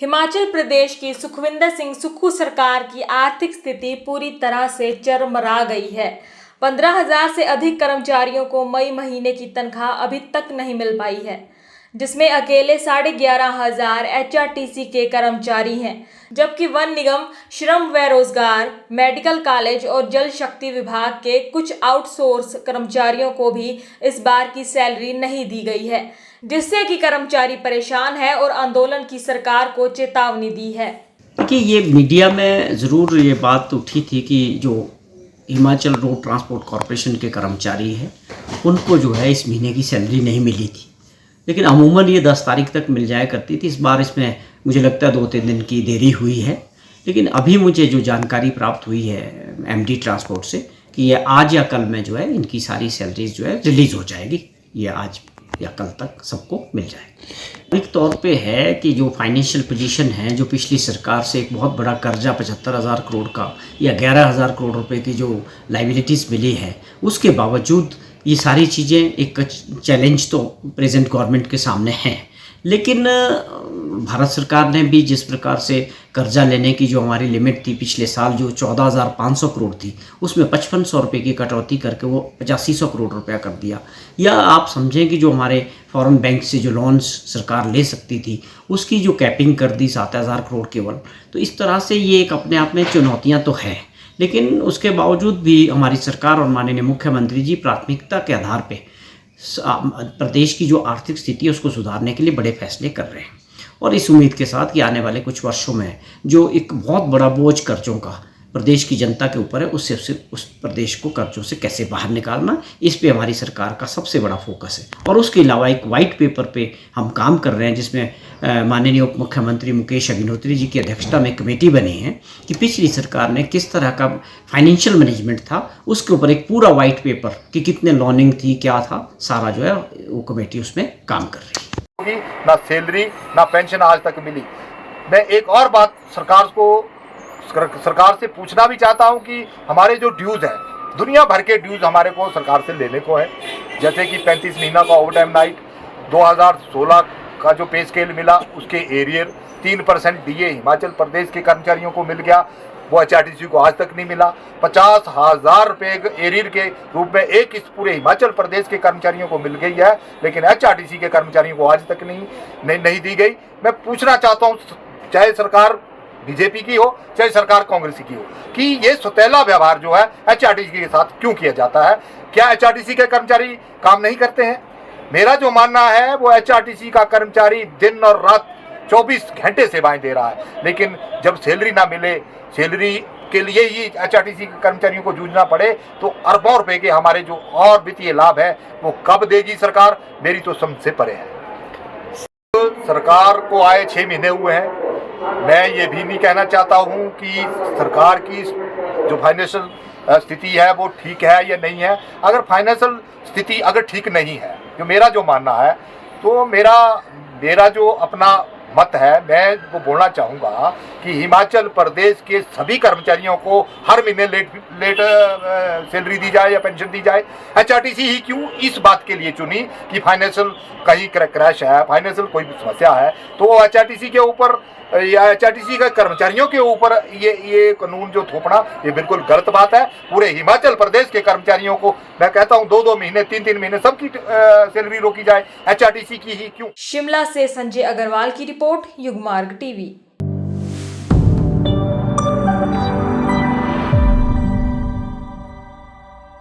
हिमाचल प्रदेश की सुखविंदर सिंह सुक्खू सरकार की आर्थिक स्थिति पूरी तरह से चरमरा गई है। 15,000 से अधिक कर्मचारियों को मई महीने की तनख्वाह अभी तक नहीं मिल पाई है, जिसमें अकेले 11,500 HRTC के कर्मचारी हैं, जबकि वन निगम, श्रम व रोजगार, मेडिकल कॉलेज और जल शक्ति विभाग के कुछ आउटसोर्स कर्मचारियों को भी इस बार की सैलरी नहीं दी गई है, जिससे कि कर्मचारी परेशान है और आंदोलन की सरकार को चेतावनी दी है। देखिए, ये मीडिया में ज़रूर ये बात उठी थी कि जो हिमाचल रोड ट्रांसपोर्ट कॉरपोरेशन के कर्मचारी हैं उनको जो है इस महीने की सैलरी नहीं मिली थी, लेकिन अमूमन ये 10 तारीख तक मिल जाया करती थी। इस बार इसमें मुझे लगता है 2-3 दिन की देरी हुई है, लेकिन अभी मुझे जो जानकारी प्राप्त हुई है MD ट्रांसपोर्ट से कि ये आज या कल में जो है इनकी सारी सैलरीज जो है रिलीज़ हो जाएगी। ये आज या कल तक सबको मिल जाएगी। एक तौर पे है कि जो फाइनेंशियल पोजीशन है, जो पिछली सरकार से एक बहुत बड़ा कर्जा 75,000 करोड़ का या 11,000 करोड़ रुपए की जो लाइबिलिटीज़ मिली है, उसके बावजूद ये सारी चीज़ें एक चैलेंज तो प्रेजेंट गवर्नमेंट के सामने हैं। लेकिन भारत सरकार ने भी जिस प्रकार से कर्जा लेने की जो हमारी लिमिट थी पिछले साल, जो 14,500 करोड़ थी, उसमें 5500 रुपये की कटौती करके वो 8500 करोड़ रुपया कर दिया। या आप समझें कि जो हमारे फॉरेन बैंक से जो लोन्स सरकार ले सकती थी उसकी जो कैपिंग कर दी 7,000 करोड़ केवल। तो इस तरह से ये एक अपने आप में चुनौतियाँ तो हैं, लेकिन उसके बावजूद भी हमारी सरकार और माननीय मुख्यमंत्री जी प्राथमिकता के आधार पे प्रदेश की जो आर्थिक स्थिति है उसको सुधारने के लिए बड़े फैसले कर रहे हैं, और इस उम्मीद के साथ कि आने वाले कुछ वर्षों में जो एक बहुत बड़ा बोझ कर्जों का प्रदेश की जनता के ऊपर है, उससे उस प्रदेश को कर्जों से कैसे बाहर निकालना, इस पे हमारी सरकार का सबसे बड़ा फोकस है। और उसके अलावा एक वाइट पेपर पे हम काम कर रहे हैं, जिसमें माननीय उप मुख्यमंत्री मुकेश अग्निहोत्री जी की अध्यक्षता में कमेटी बनी है कि पिछली सरकार ने किस तरह का फाइनेंशियल मैनेजमेंट था उसके ऊपर एक पूरा वाइट पेपर कि कितने लॉनिंग थी, क्या था, सारा जो है वो कमेटी उसमें काम कर रही है। ना सैलरी ना पेंशन आज तक मिली। मैं एक और बात सरकार से पूछना भी चाहता हूं कि हमारे जो ड्यूज हैं, दुनिया भर के ड्यूज हमारे को सरकार से लेने को है, जैसे कि 35 महीना का ओवर टाइम नाइट, 2016 का जो पे स्केल मिला उसके एरियर, 3% DA हिमाचल प्रदेश के कर्मचारियों को मिल गया, वो HRTC को आज तक नहीं मिला। 50,000 रुपये एरियर के रूप में एक इस पूरे हिमाचल प्रदेश के कर्मचारियों को मिल गई है, लेकिन HRTC के कर्मचारियों को आज तक नहीं दी गई। मैं पूछना चाहता हूँ, चाहे सरकार बीजेपी की हो चाहे सरकार कांग्रेस की हो, कि ये सौतेला व्यवहार जो है HRTC के साथ क्यों किया जाता है? क्या HRTC के कर्मचारी काम नहीं करते हैं? मेरा जो मानना है वो HRTC का कर्मचारी दिन और रात 24 घंटे सेवाएं दे रहा है, लेकिन जब सैलरी ना मिले, सैलरी के लिए ही HRTC के कर्मचारियों को जूझना पड़े, तो अरबों रुपए के हमारे जो और वित्तीय लाभ है वो कब देगी सरकार? मेरी तो समझ से परे है। तो सरकार को आए 6 महीने हुए हैं। मैं ये भी नहीं कहना चाहता हूँ कि सरकार की जो फाइनेंशियल स्थिति है वो ठीक है या नहीं है। अगर फाइनेंशियल स्थिति अगर ठीक नहीं है, जो मेरा जो मानना है, तो मेरा जो अपना मत है, मैं वो बोलना चाहूँगा कि हिमाचल प्रदेश के सभी कर्मचारियों को हर महीने लेट सैलरी दी जाए या पेंशन दी जाए। HRTC ही क्यों इस बात के लिए चुनी कि फाइनेंशियल कहीं क्रैश है, फाइनेंशियल कोई समस्या है, तो HRTC के ऊपर या HRTC के कर्मचारियों के ऊपर ये कानून जो थोपना, ये बिल्कुल गलत बात है। पूरे हिमाचल प्रदेश के कर्मचारियों को मैं कहता हूँ 2-2 महीने 3-3 महीने सबकी सैलरी रोकी जाए, HRTC की ही क्यों? शिमला से संजय अग्रवाल की रिपोर्ट, युगमार्ग TV।